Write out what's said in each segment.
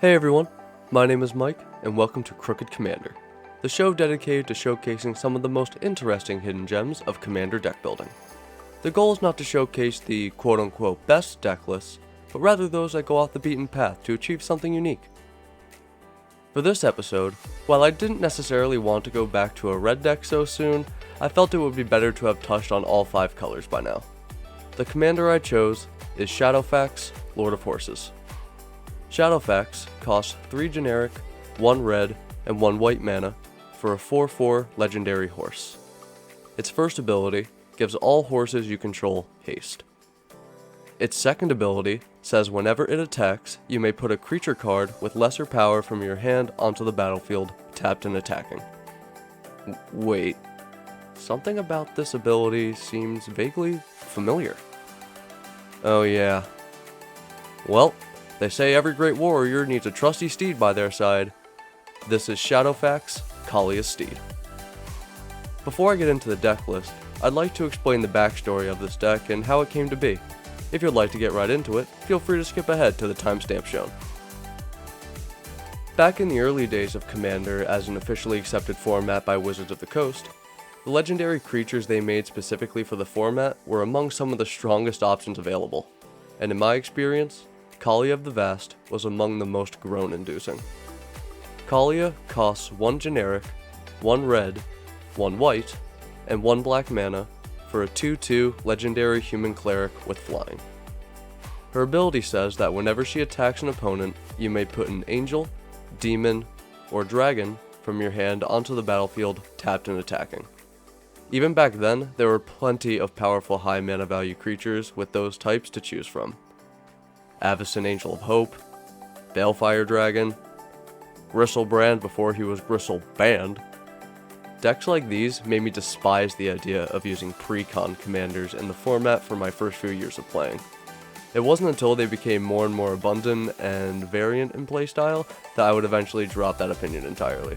Hey everyone, my name is Mike, and welcome to Crooked Commander, the show dedicated to showcasing some of the most interesting hidden gems of Commander deck building. The goal is not to showcase the quote-unquote best deck lists, but rather those that go off the beaten path to achieve something unique. For this episode, while I didn't necessarily want to go back to a red deck so soon, I felt it would be better to have touched on all 5 colors by now. The commander I chose is Shadowfax, Lord of Horses. Shadowfax costs 3 generic, 1 red, and 1 white mana for a 4/4 legendary horse. Its first ability gives all horses you control haste. Its second ability says whenever it attacks, you may put a creature card with lesser power from your hand onto the battlefield, tapped and attacking. Wait, something about this ability seems vaguely familiar. Oh yeah. Well, they say every great warrior needs a trusty steed by their side. This is Shadowfax, Kaalia's Steed. Before I get into the deck list, I'd like to explain the backstory of this deck and how it came to be. If you'd like to get right into it, feel free to skip ahead to the timestamp shown. Back in the early days of Commander as an officially accepted format by Wizards of the Coast, the legendary creatures they made specifically for the format were among some of the strongest options available, and in my experience, Kaalia of the Vast was among the most groan-inducing. Kaalia costs 1 generic, 1 red, 1 white, and 1 black mana for a 2/2 legendary human cleric with flying. Her ability says that whenever she attacks an opponent, you may put an angel, demon, or dragon from your hand onto the battlefield, tapped and attacking. Even back then, there were plenty of powerful high mana value creatures with those types to choose from. Avacyn Angel of Hope, Balefire Dragon, Gristlebrand before he was Gristleband. Decks like these made me despise the idea of using pre-con commanders in the format for my first few years of playing. It wasn't until they became more and more abundant and variant in playstyle that I would eventually drop that opinion entirely.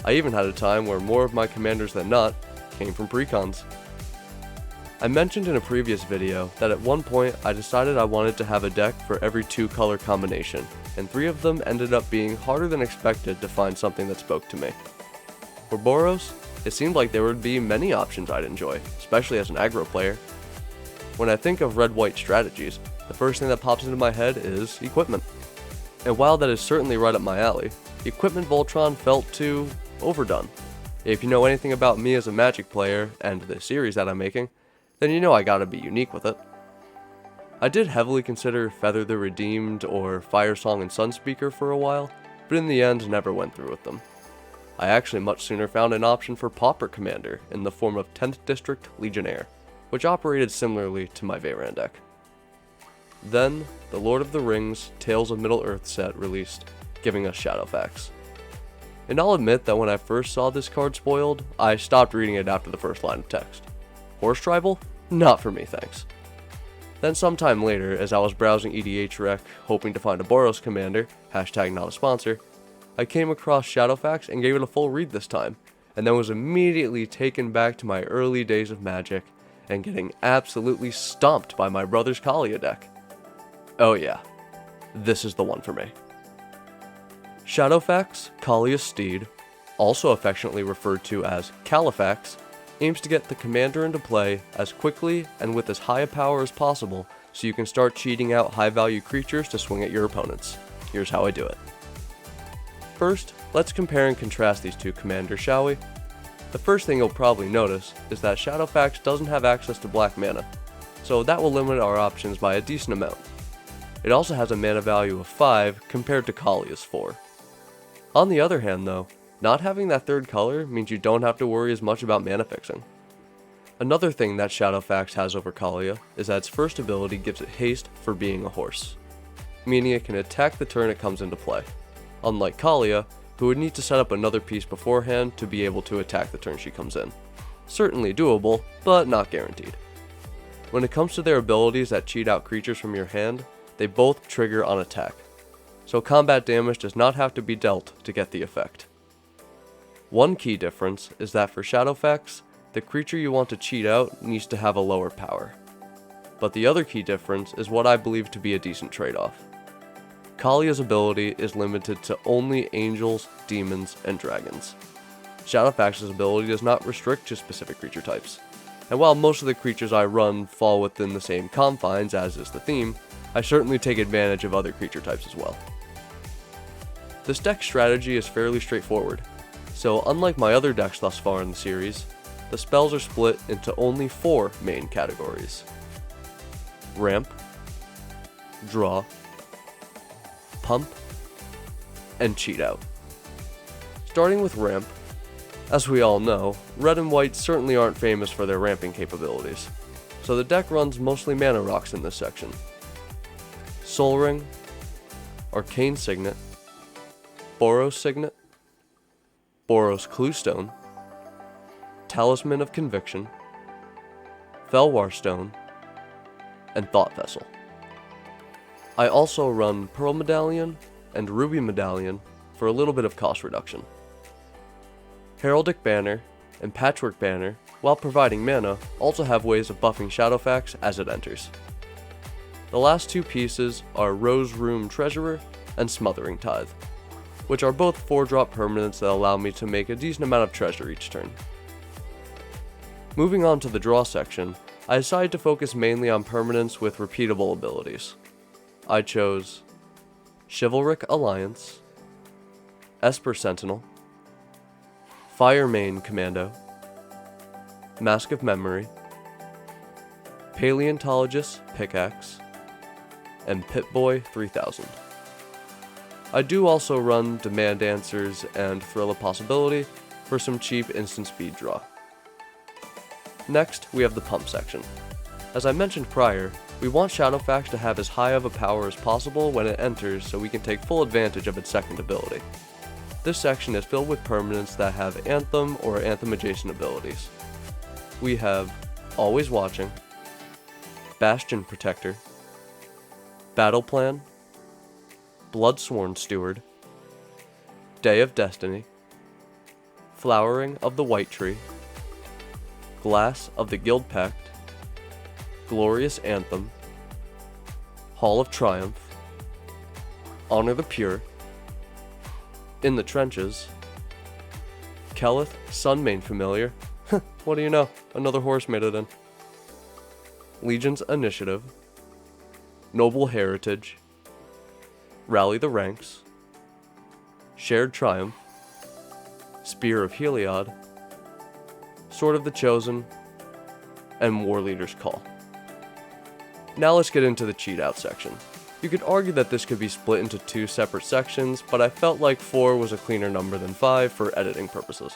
I even had a time where more of my commanders than not came from pre-cons. I mentioned in a previous video that at one point I decided I wanted to have a deck for every 2 color combination, and 3 of them ended up being harder than expected to find something that spoke to me. For Boros, it seemed like there would be many options I'd enjoy, especially as an aggro player. When I think of red-white strategies, the first thing that pops into my head is equipment. And while that is certainly right up my alley, Equipment Voltron felt too overdone. If you know anything about me as a Magic player, and the series that I'm making, then you know I gotta be unique with it. I did heavily consider Feather the Redeemed or Firesong and Sunspeaker for a while, but in the end never went through with them. I actually much sooner found an option for Pauper Commander in the form of 10th District Legionnaire, which operated similarly to my Veyran deck. Then, the Lord of the Rings Tales of Middle-earth set released, giving us Shadowfax. And I'll admit that when I first saw this card spoiled, I stopped reading it after the first line of text. Horse Tribal? Not for me, thanks. Then sometime later, as I was browsing EDHREC, hoping to find a Boros commander, hashtag not a sponsor, I came across Shadowfax and gave it a full read this time, and then was immediately taken back to my early days of Magic, and getting absolutely stomped by my brother's Kaalia deck. Oh yeah, this is the one for me. Shadowfax, Kaalia's Steed, also affectionately referred to as Califax, aims to get the commander into play as quickly and with as high a power as possible so you can start cheating out high value creatures to swing at your opponents. Here's how I do it. First, let's compare and contrast these 2 commanders, shall we? The first thing you'll probably notice is that Shadowfax doesn't have access to black mana, so that will limit our options by a decent amount. It also has a mana value of 5 compared to Kaalia's 4. On the other hand though, not having that 3rd color means you don't have to worry as much about mana fixing. Another thing that Shadowfax has over Kaalia is that its first ability gives it haste for being a horse, meaning it can attack the turn it comes into play, unlike Kaalia, who would need to set up another piece beforehand to be able to attack the turn she comes in. Certainly doable, but not guaranteed. When it comes to their abilities that cheat out creatures from your hand, they both trigger on attack, so combat damage does not have to be dealt to get the effect. One key difference is that for Shadowfax, the creature you want to cheat out needs to have a lower power. But the other key difference is what I believe to be a decent trade-off. Kaalia's ability is limited to only angels, demons, and dragons. Shadowfax's ability does not restrict to specific creature types, and while most of the creatures I run fall within the same confines as is the theme, I certainly take advantage of other creature types as well. This deck strategy is fairly straightforward, so unlike my other decks thus far in the series, the spells are split into only 4 main categories: Ramp, Draw, Pump, and Cheat Out. Starting with Ramp, as we all know, red and white certainly aren't famous for their ramping capabilities, so the deck runs mostly mana rocks in this section. Soul Ring, Arcane Signet, Boros Signet, Boros Cluestone, Talisman of Conviction, Felwar Stone, and Thought Vessel. I also run Pearl Medallion and Ruby Medallion for a little bit of cost reduction. Heraldic Banner and Patchwork Banner, while providing mana, also have ways of buffing Shadowfax as it enters. The last 2 pieces are Rose Room Treasurer and Smothering Tithe, which are both 4-drop permanents that allow me to make a decent amount of treasure each turn. Moving on to the draw section, I decided to focus mainly on permanents with repeatable abilities. I chose Chivalric Alliance, Esper Sentinel, Firemane Commando, Mask of Memory, Paleontologist Pickaxe, and Pip-Boy 3000. I do also run Demand Answers and Thrill of Possibility for some cheap instant speed draw. Next, we have the pump section. As I mentioned prior, we want Shadowfax to have as high of a power as possible when it enters so we can take full advantage of its second ability. This section is filled with permanents that have Anthem or Anthem adjacent abilities. We have Always Watching, Bastion Protector, Battle Plan, Bloodsworn Steward, Day of Destiny, Flowering of the White Tree, Glass of the Guild Pact, Glorious Anthem, Hall of Triumph, Honor the Pure, In the Trenches, Kelith Sunmane Familiar, what do you know, another horse made it in, Legion's Initiative, Noble Heritage, Rally the Ranks, Shared Triumph, Spear of Heliod, Sword of the Chosen, and War Leader's Call. Now let's get into the cheat out section. You could argue that this could be split into 2 separate sections, but I felt like 4 was a cleaner number than 5 for editing purposes.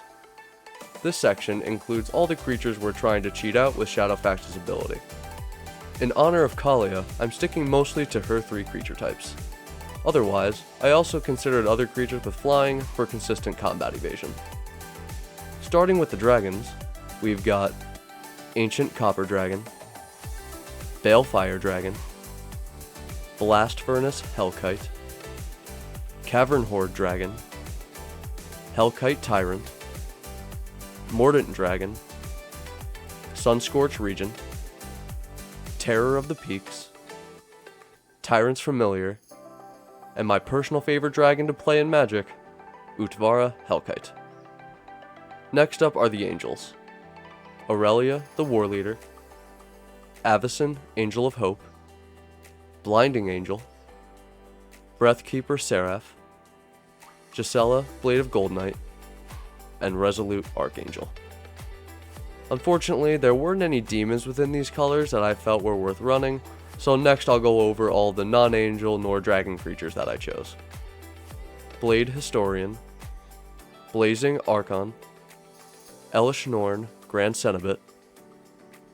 This section includes all the creatures we're trying to cheat out with Shadowfax's ability. In honor of Kaalia, I'm sticking mostly to her 3 creature types. Otherwise, I also considered other creatures with flying for consistent combat evasion. Starting with the dragons, we've got Ancient Copper Dragon, Balefire Dragon, Blast Furnace Hellkite, Cavern Horde Dragon, Hellkite Tyrant, Mordant Dragon, Sunscorch Regent, Terror of the Peaks, Tyrant's Familiar, and my personal favorite dragon to play in Magic, Utvara Hellkite. Next up are the angels: Aurelia the War Leader, Avacyn Angel of Hope, Blinding Angel, Breathkeeper Seraph, Gisela Blade of Gold Knight, and Resolute Archangel. Unfortunately, there weren't any demons within these colors that I felt were worth running, so next I'll go over all the non-angel nor dragon creatures that I chose. Blade Historian, Blazing Archon, Elish Norn Grand Cenobit,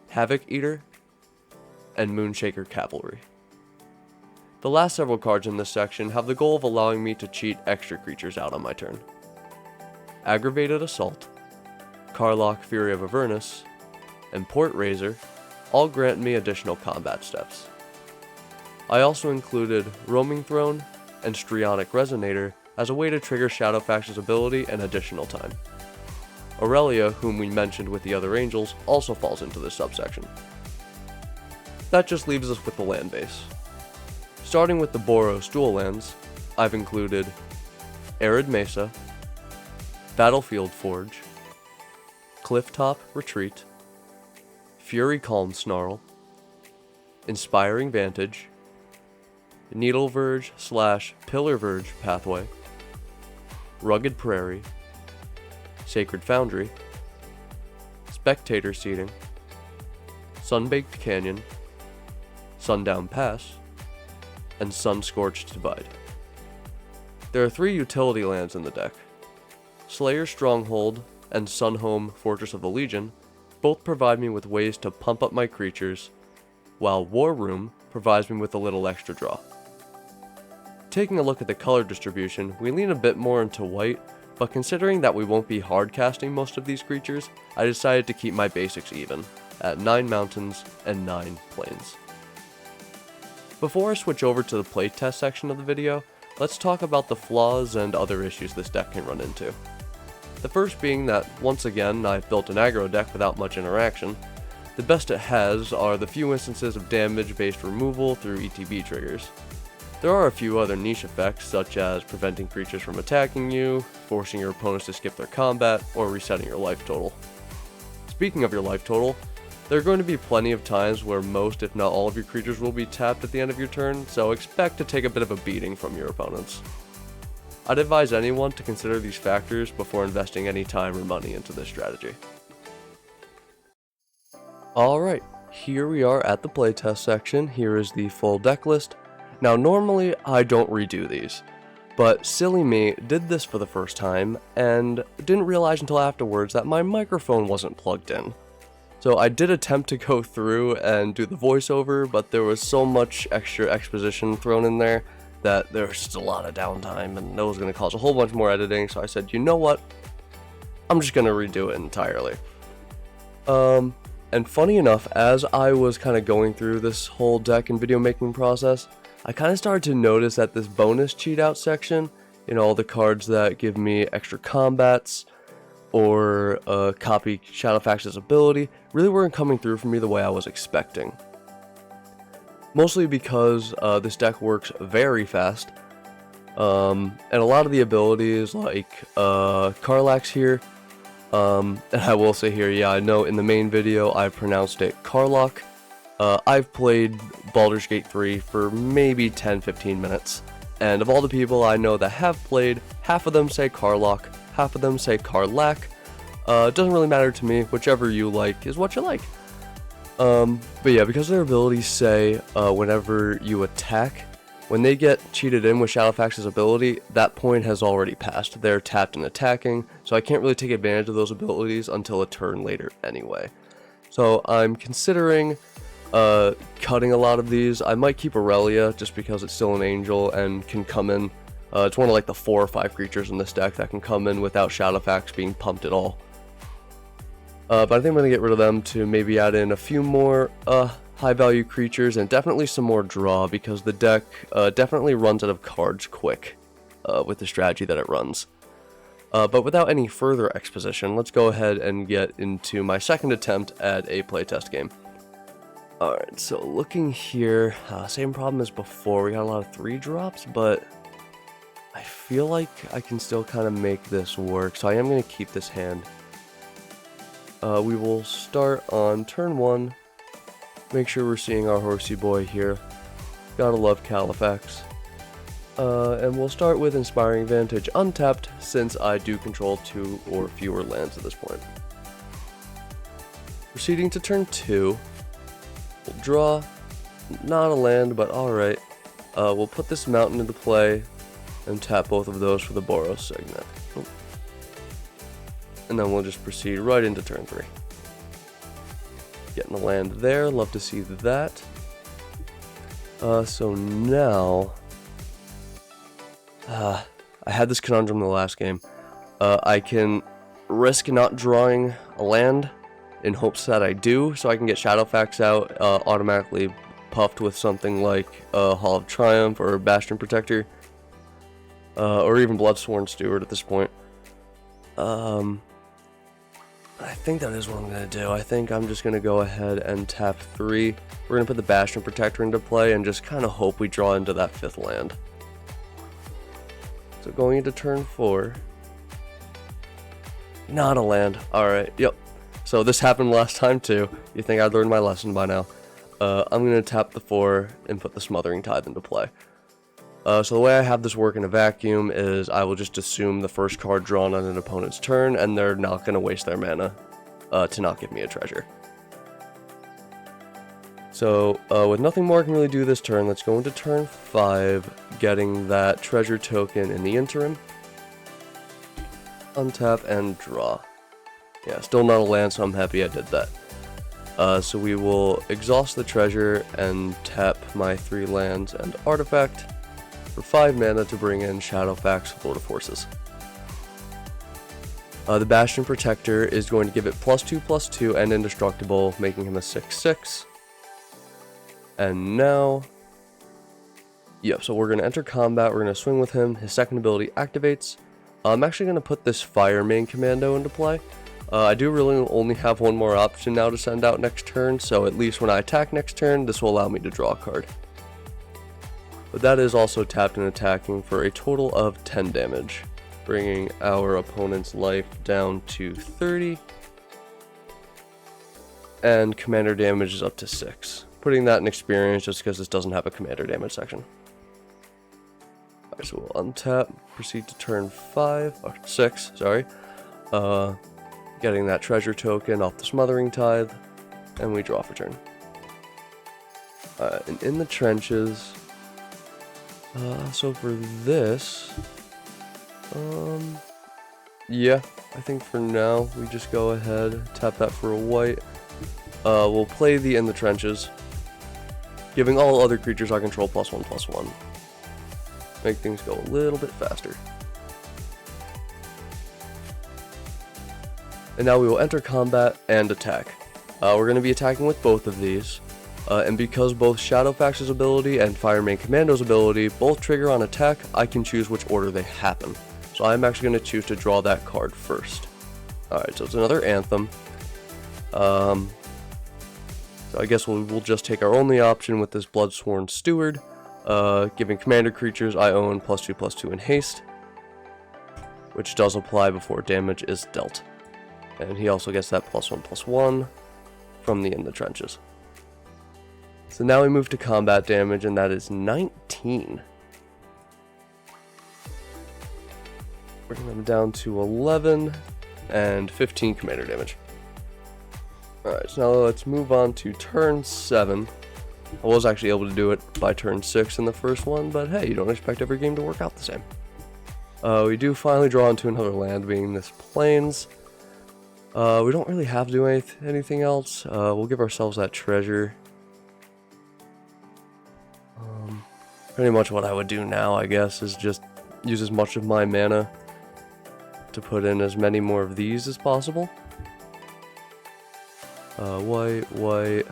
Havoc Eater, and Moonshaker Cavalry. The last several cards in this section have the goal of allowing me to cheat extra creatures out on my turn. Aggravated Assault, Karlach Fury of Avernus, and Port Razor all grant me additional combat steps. I also included Roaming Throne and Strionic Resonator as a way to trigger Shadowfax's ability an additional time. Aurelia, whom we mentioned with the other angels, also falls into this subsection. That just leaves us with the land base. starting with the Boros dual lands, I've included Arid Mesa, Battlefield Forge, Clifftop Retreat, Fury Calm Snarl, Inspiring Vantage, Needle Verge / Pillar Verge Pathway, Rugged Prairie, Sacred Foundry, Spectator Seating, Sunbaked Canyon, Sundown Pass, and Sun-Scorched Divide. There are 3 utility lands in the deck. Slayer Stronghold and Sunhome Fortress of the Legion both provide me with ways to pump up my creatures, while War Room provides me with a little extra draw. Taking a look at the color distribution, we lean a bit more into white, but considering that we won't be hard casting most of these creatures, I decided to keep my basics even, at 9 mountains and 9 plains. Before I switch over to the playtest section of the video, let's talk about the flaws and other issues this deck can run into. The first being that, once again, I've built an aggro deck without much interaction. The best it has are the few instances of damage-based removal through ETB triggers. There are a few other niche effects, such as preventing creatures from attacking you, forcing your opponents to skip their combat, or resetting your life total. Speaking of your life total, there are going to be plenty of times where most, if not all, of your creatures will be tapped at the end of your turn, so expect to take a bit of a beating from your opponents. I'd advise anyone to consider these factors before investing any time or money into this strategy. Alright, here we are at the playtest section. Here is the full deck list. Now normally I don't redo these, but silly me did this for the first time and didn't realize until afterwards that my microphone wasn't plugged in. So I did attempt to go through and do the voiceover, but there was so much extra exposition thrown in there that there was just a lot of downtime, and that was going to cause a whole bunch more editing, so I said, you know what, I'm just going to redo it entirely. And funny enough, as I was kind of going through this whole deck and video making process, I kind of started to notice that this bonus cheat out section, all the cards that give me extra combats, or copy Shadowfax's ability, really weren't coming through for me the way I was expecting. Mostly because this deck works very fast, and a lot of the abilities like Karlak's here, and I will say here, yeah, I know in the main video I pronounced it Karlak. I've played Baldur's Gate 3 for maybe 10-15 minutes, and of all the people I know that have played, half of them say Karlak, half of them say Karlak. It doesn't really matter to me, whichever you like is what you like. But yeah, because their abilities say whenever you attack, when they get cheated in with Shadowfax's ability, that point has already passed. They're tapped and attacking, so I can't really take advantage of those abilities until a turn later anyway. So I'm considering cutting a lot of these. I might keep Aurelia just because it's still an angel and can come in. It's one of like the 4 or 5 creatures in this deck that can come in without Shadowfax being pumped at all. But I think I'm going to get rid of them to maybe add in a few more high value creatures and definitely some more draw, because the deck definitely runs out of cards quick with the strategy that it runs. But without any further exposition, let's go ahead and get into my second attempt at a playtest game. Alright, so looking here, same problem as before. We got a lot of 3 drops, but I feel like I can still kind of make this work, so I am going to keep this hand. We will start on turn 1, make sure we're seeing our horsey boy here. Gotta love Shadowfax. And we'll start with Inspiring Vantage untapped, since I do control 2 or fewer lands at this point. Proceeding to turn 2, we'll draw, not a land, but alright. We'll put this mountain into play and tap both of those for the Boros Signet. And then we'll just proceed right into turn 3. Getting a land there, love to see that. So now, I had this conundrum in the last game. I can risk not drawing a land in hopes that I do, so I can get Shadowfax out, automatically puffed with something like Hall of Triumph or Bastion Protector, or even Bloodsworn Steward at this point. I think that is what I'm going to do. I think I'm just going to go ahead and tap 3. We're going to put the Bastion Protector into play and just kind of hope we draw into that 5th land. So going into turn 4. Not a land. Alright, yep. So this happened last time too. You think I'd learned my lesson by now. I'm going to tap the 4 and put the Smothering Tithe into play. So the way I have this work in a vacuum is I will just assume the first card drawn on an opponent's turn, and they're not going to waste their mana to not give me a treasure. So with nothing more I can really do this turn, let's go into turn 5, getting that treasure token in the interim. Untap and draw. Yeah, still not a land, so I'm happy I did that. So we will exhaust the treasure and tap my 3 lands and artifact for 5 mana to bring in Shadowfax, Lord of Forces. The Bastion Protector is going to give it +2/+2 and indestructible, making him a 6/6. And now, yep, so we're going to enter combat, we're going to swing with him, his second ability activates. I'm actually going to put this Fire Main Commando into play. I do really only have one more option now to send out next turn, so at least when I attack next turn, this will allow me to draw a card. But that is also tapped and attacking for a total of 10 damage, bringing our opponent's life down to 30. And commander damage is up to 6. Putting that in experience just because this doesn't have a commander damage section. Alright, so we'll untap, proceed to turn 6, sorry. Getting that treasure token off the Smothering Tithe, and we draw for turn. And in the trenches, so for this, yeah, I think for now we just go ahead, tap that for a white. We'll play the In the Trenches, giving all other creatures I control +1/+1. Make things go a little bit faster. And now we will enter combat and attack. We're going to be attacking with both of these. And because both Shadowfax's ability and Fire Main Commando's ability both trigger on attack, I can choose which order they happen. So I'm actually going to choose to draw that card first. Alright, so it's another Anthem. So I guess we'll just take our only option with this Bloodsworn Steward, giving commander creatures I own +2/+2 in haste, which does apply before damage is dealt. And he also gets that +1/+1 from the In the Trenches. So now we move to combat damage, and that is 19. Bringing them down to 11 and 15 commander damage. Alright, so now let's move on to turn 7. I was actually able to do it by turn 6 in the first one, but hey, you don't expect every game to work out the same. We do finally draw into another land, being this Plains. We don't really have to do anything else. We'll give ourselves that treasure. Pretty much what I would do now, I guess, is just use as much of my mana to put in as many more of these as possible. White.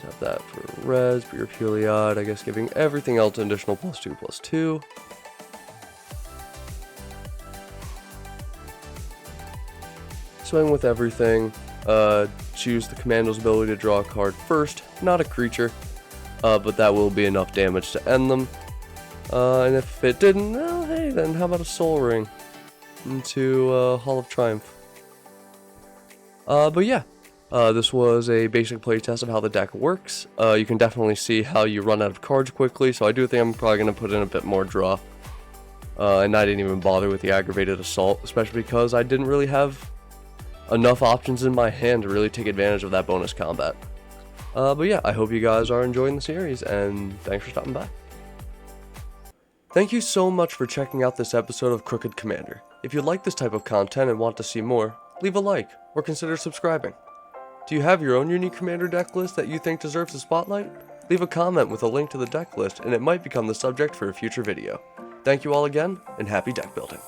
Have that for res, but you're purely odd. I guess giving everything else an additional +2/+2. Swing with everything. Choose the commando's ability to draw a card first, not a creature. But that will be enough damage to end them. And if it didn't, well, hey, then how about a Soul Ring into Hall of Triumph? But yeah, this was a basic playtest of how the deck works. You can definitely see how you run out of cards quickly, so I do think I'm probably going to put in a bit more draw. And I didn't even bother with the Aggravated Assault, especially because I didn't really have enough options in my hand to really take advantage of that bonus combat. But yeah, I hope you guys are enjoying the series, and thanks for stopping by. Thank you so much for checking out this episode of Crooked Commander. If you like this type of content and want to see more, leave a like, or consider subscribing. Do you have your own unique commander deck list that you think deserves a spotlight? Leave a comment with a link to the deck list, and it might become the subject for a future video. Thank you all again, and happy deck building.